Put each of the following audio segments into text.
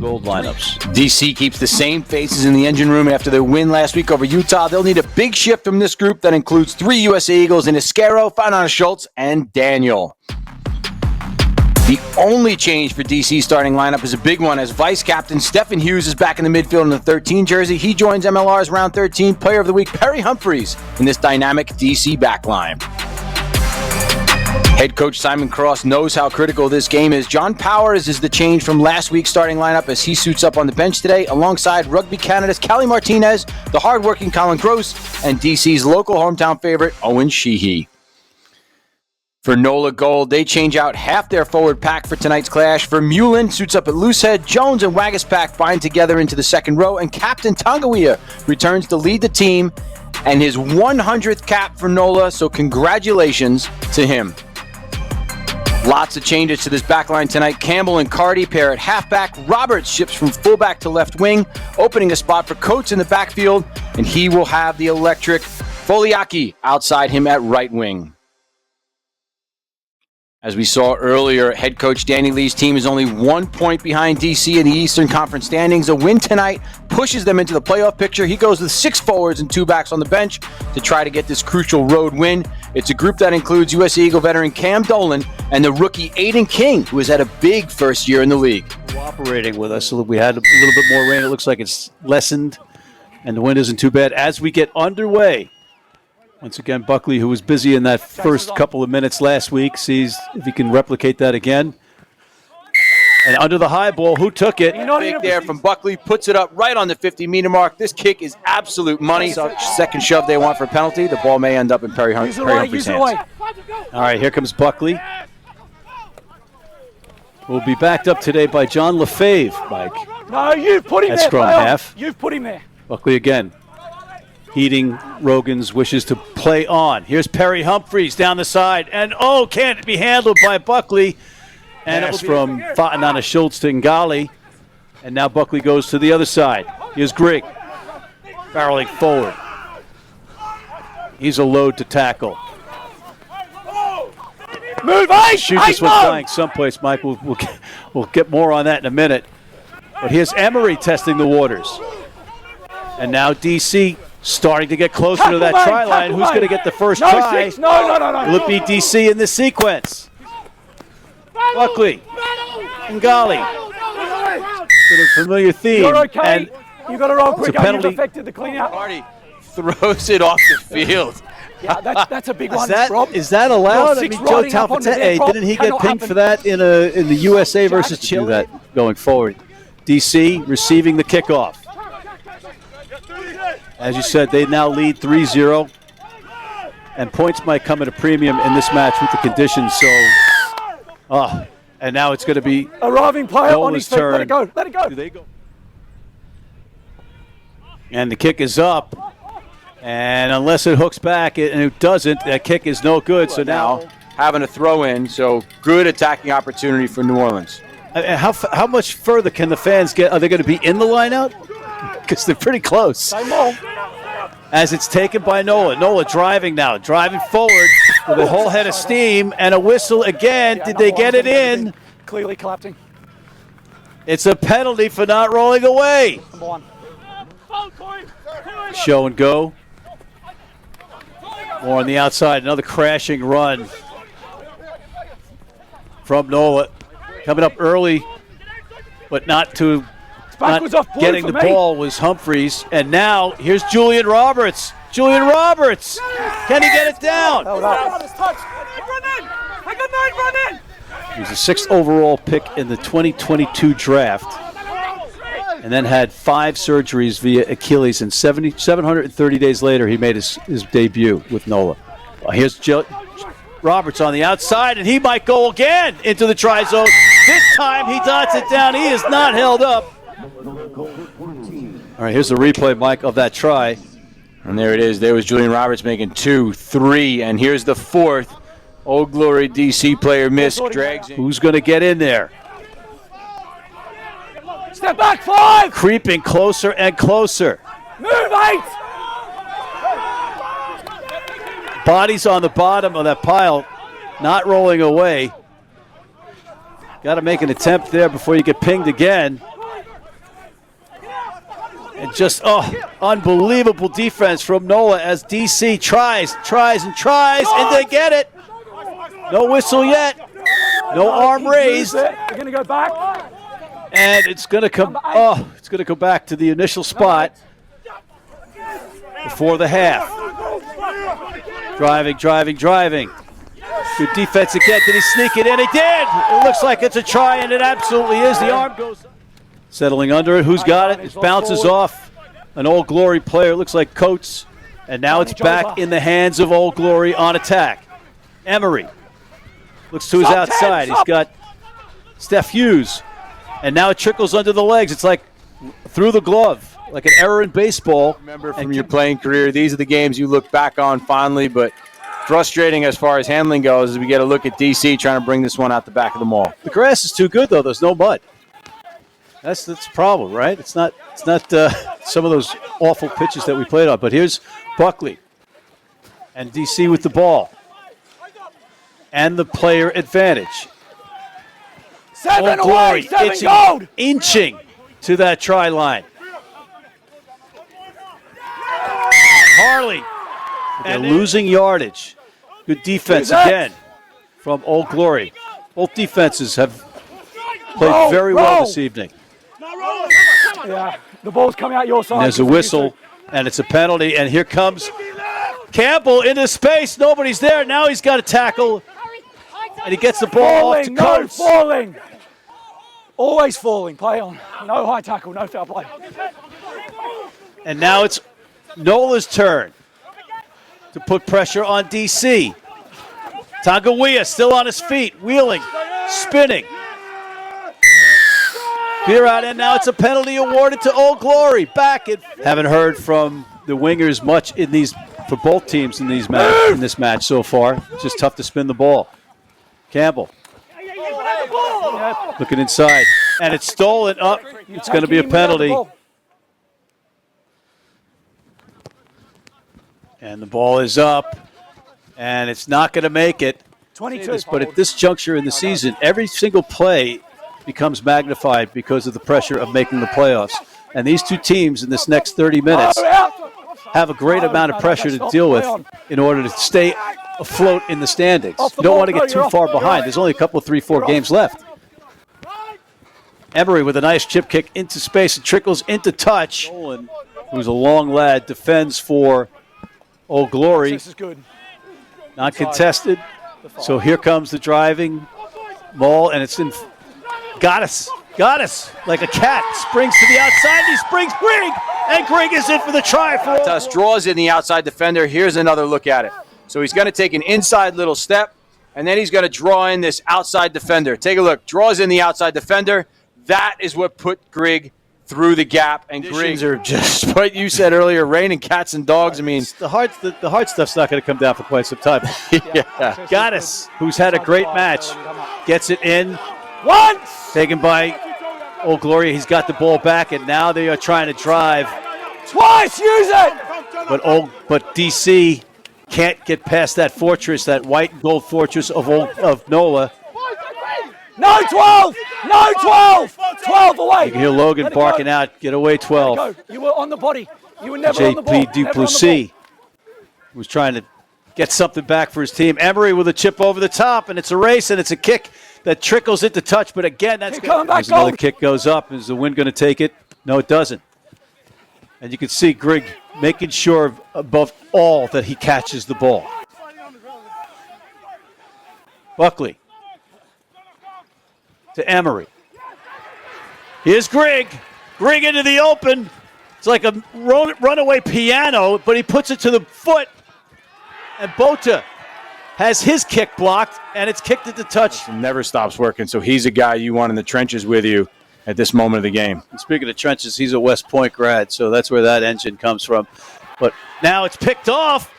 Gold lineups. DC keeps the same faces in the engine room after their win last week over Utah. They'll need a big shift from this group that includes 3 USA Eagles in Iscaro, Fanana Schultz, and Daniel. The only change for DC's starting lineup is a big one as vice captain Stephen Hughes is back in the midfield in the 13 jersey. He joins MLR's round 13 player of the week, Perry Humphreys, in this dynamic DC backline. Head coach Simon Cross knows how critical this game is. John Powers is the change from last week's starting lineup as he suits up on the bench today alongside Rugby Canada's Callie Martinez, the hardworking Colin Gross, and DC's local hometown favorite, Owen Sheehy. For NOLA Gold, they change out half their forward pack for tonight's clash. Vermeulen suits up at loosehead, Jones and Wagaspak bind together into the second row, and Captain Tongawea returns to lead the team and his 100th cap for NOLA, so congratulations to him. Lots of changes to this backline tonight. Campbell and Cardi pair at halfback. Roberts shifts from fullback to left wing, opening a spot for Coates in the backfield, and he will have the electric Foliaki outside him at right wing. As we saw earlier, head coach Danny Lee's team is only 1 point behind DC in the Eastern Conference standings. A win tonight pushes them into the playoff picture. He goes with 6 forwards and 2 backs on the bench to try to get this crucial road win. It's a group that includes US Eagle veteran Cam Dolan and the rookie Aiden King, who has had a big first year in the league. Cooperating with us. So we had a little bit more rain. It looks like it's lessened, and the wind isn't too bad. As we get underway, once again, Buckley, who was busy in that first couple of minutes last week, sees if he can replicate that again. And under the high ball, who took it? Big there from Buckley, puts it up right on the 50-meter mark. This kick is absolute money. Second shove they want for a penalty. The ball may end up in Perry Humphrey's hands. All right, here comes Buckley. Will be backed up today by John Lefebvre, Mike. No, you've put him at there. Scrum half. You've put him there. Buckley again, heeding Rogan's wishes to play on. Here's Perry Humphreys down the side, and can't be handled by Buckley. And it's from Fatanana Schultz to Ngali. And now Buckley goes to the other side. Here's Grigg, barreling forward. He's a load to tackle. Move, Ace! Shoot this one flying someplace, Mike. We'll get more on that in a minute. But here's Emery testing the waters. And now DC starting to get closer to that try line. Who's going to get the first try? No. Will it be DC in this sequence? Buckley, Ngali. Bit of a familiar theme. You're okay. And you got to roll quick. You've affected the clean out. Marty throws it off the field. Yeah, that's a big one, Rob. Is that allowed? I mean, Joe Talfate, didn't he get pinged for that in the USA versus Chile? Do that going forward. DC receiving the kickoff. As you said, they now lead 3-0. And points might come at a premium in this match with the conditions. So, and now it's going to be arriving player on his feet. Turn. Let it go. Let it go. Do they go? And the kick is up. And unless it hooks back, and it doesn't, that kick is no good. So now having a throw in, so good attacking opportunity for New Orleans. How much further can the fans get? Are they going to be in the line-out? Because they're pretty close. As it's taken by NOLA. NOLA driving now, driving forward with a whole head of steam and a whistle again. Yeah, did they get it in? Clearly collapsing. It's a penalty for not rolling away. Come on. Show and go. More on the outside, another crashing run from NOLA. Coming up early, but not getting the ball was Humphreys. And now here's Julian Roberts. Julian Roberts! Can he get it down? He's a 6th overall pick in the 2022 draft. And then had 5 surgeries via Achilles, and 730 days later, he made his debut with NOLA. Here's Roberts on the outside, and he might go again into the try zone. This time, he dots it down. He is not held up. All right, here's the replay, Mike, of that try. And there it is. There was Julian Roberts making 2, 3, and here's the 4th. Old Glory DC player missed. Drags in. Who's going to get in there? Step back, 5! Creeping closer and closer. Move, 8! Bodies on the bottom of that pile, not rolling away. Got to make an attempt there before you get pinged again. And just, unbelievable defense from NOLA as DC tries, and they get it. No whistle yet. No arm raised. They're going to go back. And it's going to come, it's going to go back to the initial spot before the half. Driving. Good defense again. Did he sneak it in? He did. It looks like it's a try, and it absolutely is. The arm goes up. Settling under it. Who's got it? It bounces off an Old Glory player. It looks like Coates. And now it's back in the hands of Old Glory on attack. Emery looks to his outside. He's got Steph Hughes. And now it trickles under the legs. It's like through the glove, like an error in baseball. Remember from your playing career, these are the games you look back on fondly, but frustrating as far as handling goes as we get a look at DC trying to bring this one out the back of the mall. The grass is too good, though. There's no mud. That's the problem, right? It's not some of those awful pitches that we played on. But here's Buckley and DC with the ball and the player advantage. 7 Old away, Glory 7 gold. inching to that try line. Harley and losing yardage. Good defense again from Old Glory. Both defenses have played very well this evening. Yeah, the ball's coming out your side. And there's a whistle, and it's a penalty, and here comes Campbell into space. Nobody's there. Now he's got a tackle, and he gets the ball off to Coates. Falling. Always falling. Play on. No high tackle, no foul play. And now it's NOLA's turn to put pressure on DC. Tagawia still on his feet, wheeling, spinning. Clear out, and now it's a penalty awarded to Old Glory. Back at. Haven't heard from the wingers much in these for both teams in this match so far. It's just tough to spin the ball. Campbell looking inside, and it's stolen up. It's going to be a penalty. And the ball is up, and it's not going to make it. 22. But at this juncture in the season, every single play becomes magnified because of the pressure of making the playoffs. And these two teams in this next 30 minutes have a great amount of pressure to deal with in order to stay afloat in the standings. You don't want to get too far behind. There's only a couple, 3-4 games left. Emery with a nice chip kick into space and trickles into touch. Who's a long lad, defends for Old Glory. This is good. Not contested. So here comes the driving maul, and it's in. Got us. Like a cat. Springs to the outside. He springs Grigg, and Grigg is in for the try. Draws in the outside defender. Here's another look at it. So he's going to take an inside little step, and then he's going to draw in this outside defender. Take a look. Draws in the outside defender. That is what put Grigg through the gap, and Grigg are just what you said earlier, raining cats and dogs. I mean, the hard stuff's not going to come down for quite some time. Yeah. Gaddis, who's had a great match, gets it in. Once! Taken by Old Glory. He's got the ball back, and now they are trying to drive. Twice, use it! But DC can't get past that fortress, that white and gold fortress of NOLA. No 12! No 12! 12 away! You can hear Logan barking out, get away 12. Go. You were on the body. You were never on the ball. JP Duplessis was trying to get something back for his team. Emery with a chip over the top, and it's a race, and it's a kick that trickles into touch. But again, that's coming back. Another kick goes up. Is the wind going to take it? No, it doesn't. And you can see Grigg making sure above all that he catches the ball. Buckley to Emery. Here's Grigg. Grigg into the open. It's like a runaway piano, but he puts it to the foot. And Bota has his kick blocked, and it's kicked into touch. It never stops working, so he's a guy you want in the trenches with you at this moment of the game. And speaking of trenches, he's a West Point grad, so that's where that engine comes from. But now it's picked off.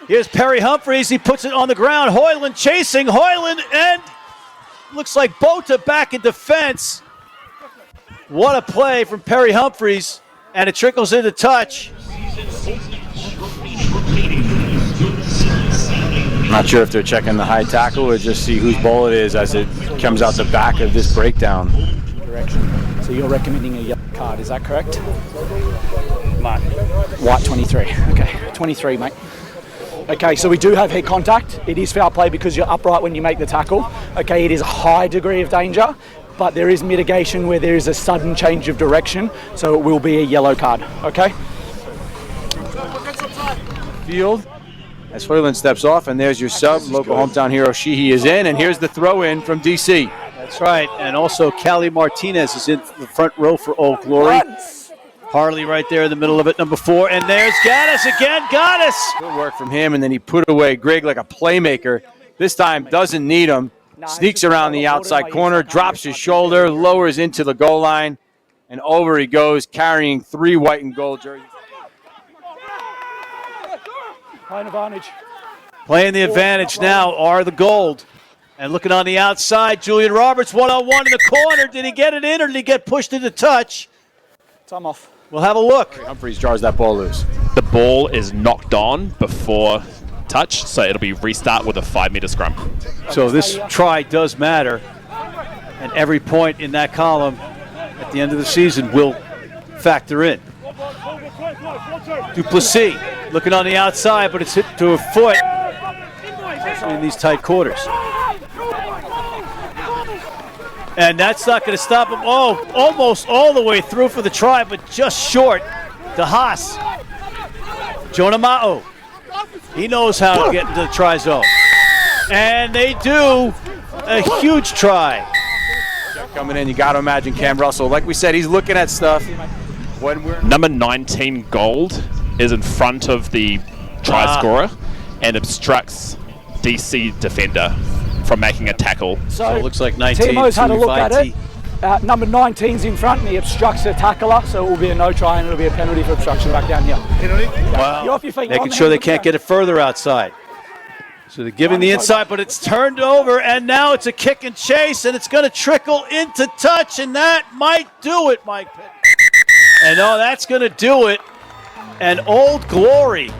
Here's Perry Humphreys. He puts it on the ground. Hoyland chasing. Hoyland, and looks like Bota back in defense. What a play from Perry Humphreys, and it trickles into touch. Not sure if they're checking the high tackle or just see whose ball it is as it comes out the back of this breakdown. So you're recommending a yellow card, is that correct? White 23. Okay, 23, mate. Okay, so we do have head contact. It is foul play because you're upright when you make the tackle. Okay, it is a high degree of danger, but there is mitigation where there is a sudden change of direction, so it will be a yellow card, okay? Field. As Hoyland steps off, and there's your sub. Local hometown hero Sheehy is in, and here's the throw-in from DC. That's right. And also Callie Martinez is in the front row for Old Glory. Harley right there in the middle of it, number 4. And there's Gaddis again. Gaddis! Good work from him, and then he put away Greg like a playmaker. This time doesn't need him. Sneaks around the outside corner, drops his shoulder, lowers into the goal line, and over he goes, carrying 3 white and gold jerseys. Playing advantage. Playing the advantage now are the gold. And looking on the outside, Julian Roberts one-on-one in the corner. Did he get it in or did he get pushed into touch? Time off. We'll have a look. Humphreys jars that ball loose. The ball is knocked on before touch, so it'll be restart with a 5-meter scrum. So this try does matter. And every point in that column at the end of the season will factor in. Duplessis looking on the outside, but it's hit to a foot in these tight quarters. And that's not going to stop him. Oh, almost all the way through for the try, but just short. To Haas. Jonah Ma'o. He knows how to get into the try zone. And they do a huge try. Coming in, you got to imagine Cam Russell. Like we said, he's looking at stuff. When we're Number 19 Gold is in front of the try scorer and obstructs DC defender from making a tackle. So it looks like 19. Timo's had a look at it. Number 19's in front and he obstructs the tackler, so it will be a no try and it'll be a penalty for obstruction back down here. Wow. You're off your feet. Making sure they can't get it further outside. So they're giving the inside, but it's turned over, and now it's a kick and chase, and it's going to trickle into touch, and that might do it, Mike. And oh, that's going to do it. And Old Glory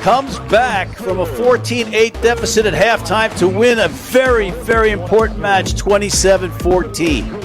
comes back from a 14-8 deficit at halftime to win a very, very important match, 27-14.